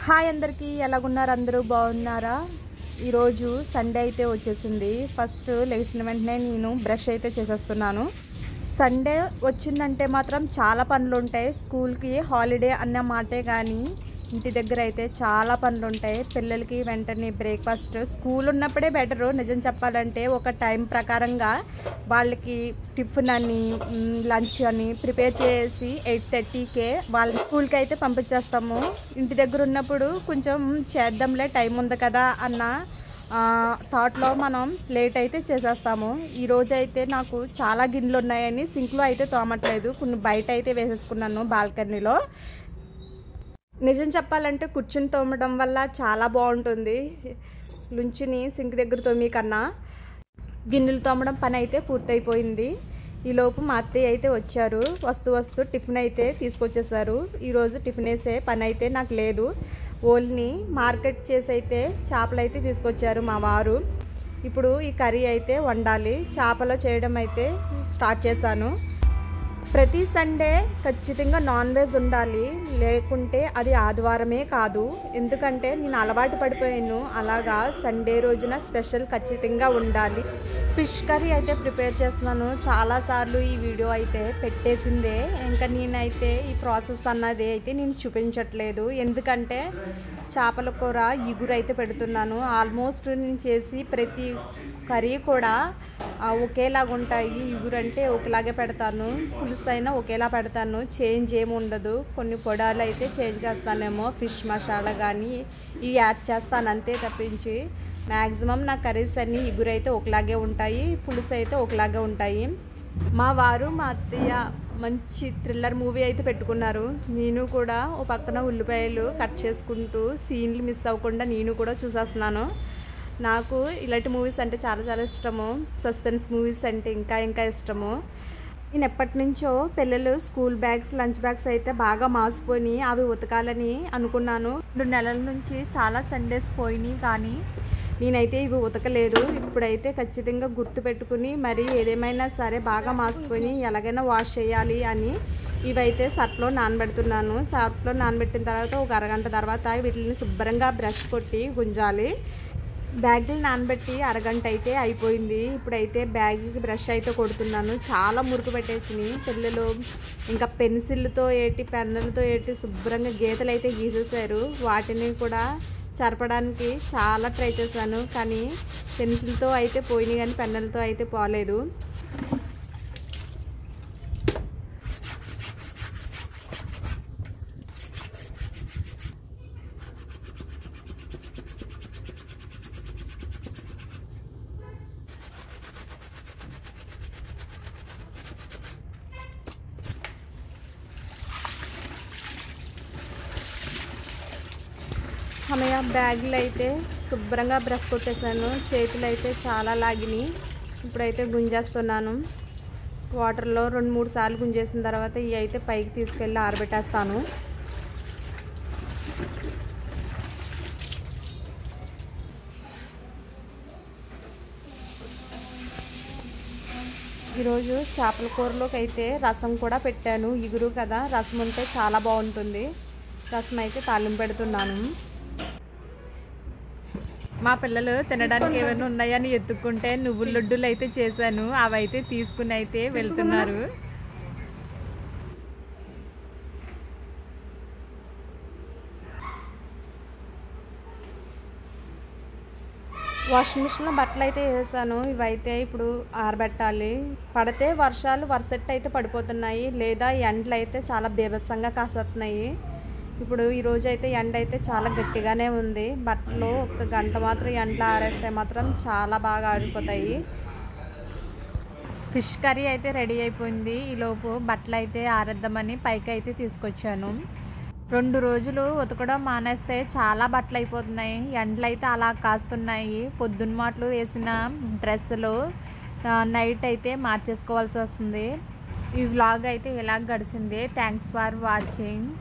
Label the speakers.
Speaker 1: Hi అందరికీ, ఎలాగున్నారు? అందరూ బాగున్నారా? ఈరోజు సండే అయితే వచ్చేసింది. ఫస్ట్ లేచిన వెంటనే నేను బ్రష్ అయితే చేసేస్తున్నాను. సండే వచ్చిందంటే మాత్రం చాలా పనులు ఉంటాయి. స్కూల్కి హాలిడే అన్న మాటే కానీ ఇంటి దగ్గర అయితే చాలా పనులు ఉంటాయి. పిల్లలకి వెంటనే బ్రేక్ఫాస్ట్ స్కూల్ ఉన్నప్పుడే బెటరు. నిజం చెప్పాలంటే ఒక టైం ప్రకారంగా వాళ్ళకి టిఫిన్ అని లంచ్ అని ప్రిపేర్ చేసి 8:30కే వాళ్ళ స్కూల్కి అయితే పంపించేస్తాము. ఇంటి దగ్గర ఉన్నప్పుడు కొంచెం చేద్దాంలే, టైం ఉంది కదా అన్న థాట్లో మనం లేట్ అయితే చేసేస్తాము. ఈరోజు అయితే నాకు చాలా గిన్నెలు ఉన్నాయని సింక్లో అయితే తోమట్లేదు, కొన్ని బయట అయితే వేసేసుకున్నాను బాల్కనీలో. నిజం చెప్పాలంటే కూర్చుని తోమడం వల్ల చాలా బాగుంటుంది. లుంచుని సింక్ దగ్గర తోమి కన్నా గిన్నెలు తోమడం పని అయితే పూర్తయిపోయింది. ఈలోపు మా అత్తయ్య అయితే వచ్చారు. వస్తూ టిఫిన్ అయితే తీసుకొచ్చేసారు. ఈరోజు టిఫిన్ వేసే పని అయితే నాకు లేదు. ఓన్లీ మార్కెట్ చేసి అయితే చేపలు అయితే తీసుకొచ్చారు మా వారు. ఇప్పుడు ఈ కర్రీ అయితే వండాలి. చేపలు చేయడం అయితే స్టార్ట్ చేశాను. ప్రతి సండే ఖచ్చితంగా నాన్ వెజ్ ఉండాలి, లేకుంటే అది ఆదివారమే కాదు. ఎందుకంటే నేను అలవాటు పడిపోయాను, అలాగా సండే రోజున స్పెషల్ ఖచ్చితంగా ఉండాలి. ఫిష్ కర్రీ అయితే ప్రిపేర్ చేస్తున్నాను. చాలాసార్లు ఈ వీడియో అయితే పెట్టేసిందే, ఇంకా నేనైతే ఈ ప్రాసెస్ అన్నది అయితే నేను చూపించట్లేదు. ఎందుకంటే చేపల కూర ఇగురు అయితే పెడుతున్నాను. ఆల్మోస్ట్ నేను చేసి ప్రతి కర్రీ కూడా ఒకేలాగా ఉంటాయి. ఇగురు అంటే ఒకలాగే పెడతాను, పులుసు అయినా ఒకేలా పెడతాను, చేంజ్ ఏమి ఉండదు. కొన్ని పొడాలు అయితే చేంజ్ చేస్తానేమో, ఫిష్ మసాలా కానీ ఇవి యాడ్ చేస్తాను అంతే తప్పించి మ్యాక్సిమం నా కర్రీస్ అన్నీ ఇగురు అయితే ఒకలాగే ఉంటాయి, పులుసు అయితే ఒకలాగే ఉంటాయి. మా వారు మా అత్తయ్య మంచి థ్రిల్లర్ మూవీ అయితే పెట్టుకున్నారు. నేను కూడా ఓ పక్కన ఉల్లిపాయలు కట్ చేసుకుంటూ సీన్లు మిస్ అవ్వకుండా నేను కూడా చూసేస్తున్నాను. నాకు ఇలాంటి మూవీస్ అంటే చాలా ఇష్టము. సస్పెన్స్ మూవీస్ అంటే ఇంకా ఇష్టము. నేను ఎప్పటి నుంచో పిల్లలు స్కూల్ బ్యాగ్స్ లంచ్ బ్యాగ్స్ అయితే బాగా మాసిపోయి అవి ఉతకాలని అనుకున్నాను. 2 నెలల నుంచి చాలా సండేస్ పోయినాయి, కానీ నేనైతే ఇవి ఉతకలేదు. ఇప్పుడైతే ఖచ్చితంగా గుర్తు పెట్టుకుని మరి ఏదేమైనా సరే బాగా మాసిపోయి ఎలాగైనా వాష్ చేయాలి అని ఇవైతే సర్ఫ్లో నానబెడుతున్నాను. సర్ఫ్లో నానబెట్టిన తర్వాత ఒక అరగంట తర్వాత వీటిని శుభ్రంగా బ్రష్ కొట్టి గుంజాలి. బ్యాగులు నానబెట్టి అరగంట అయితే అయిపోయింది. ఇప్పుడైతే బ్యాగ్కి బ్రష్ అయితే కొడుతున్నాను. చాలా మురికి పెట్టేసినాయి పిల్లలు. ఇంకా పెన్సిల్తో ఏటి పెన్నులతో ఏటి శుభ్రంగా గీతలు అయితే గీసేసారు. వాటిని కూడా చెరపడానికి చాలా ట్రై చేశాను, కానీ పెన్సిల్తో అయితే పోయినాయి, కానీ పెన్నులతో అయితే పోలేదు. సమయ బ్యాగులు అయితే శుభ్రంగా బ్రష్ కొట్టేసాను. చేతులు అయితే చాలా లాగినాయి. ఇప్పుడైతే గుంజేస్తున్నాను. వాటర్లో 2-3 సార్లు గుంజేసిన తర్వాత ఇవి అయితే పైకి తీసుకెళ్ళి ఆరబెట్టేస్తాను. ఈరోజు చేపల కూరలోకి అయితే రసం కూడా పెట్టాను. ఇగురు కదా, రసం ఉంటే చాలా బాగుంటుంది. రసం అయితే తాలింపు పెడుతున్నాను. మా పిల్లలు తినడానికి ఏమైనా ఉన్నాయని ఎత్తుక్కుంటే నువ్వుల లడ్డూలు అయితే చేశాను. అవి అయితే తీసుకుని అయితే వెళ్తున్నారు. వాషింగ్ మిషన్లో బట్టలు అయితే వేసాను. ఇవైతే ఇప్పుడు ఆరబెట్టాలి. పడితే వర్షాలు వరుసెట్ అయితే పడిపోతున్నాయి, లేదా ఎండలు అయితే చాలా బీభత్సంగా కాసేస్తున్నాయి. ఇప్పుడు ఈరోజు అయితే ఎండ అయితే చాలా గట్టిగానే ఉంది. బట్టలు 1 గంట మాత్రం ఎండలో ఆరేస్తే మాత్రం చాలా బాగా ఆరిపోతాయి. ఫిష్ కర్రీ అయితే రెడీ అయిపోయింది. ఈలోపు బట్టలు అయితే ఆరేద్దామని పైకి అయితే తీసుకొచ్చాను. 2 రోజులు ఉతకడం మానేస్తే చాలా బట్టలు అయిపోతున్నాయి. ఎండలు అయితే అలా కాస్తున్నాయి. పొద్దున్న మాటలు వేసిన డ్రెస్సులు నైట్ అయితే మార్చేసుకోవాల్సి వస్తుంది. ఈ వ్లాగ్ అయితే ఇలా గడిచింది. Thanks for watching.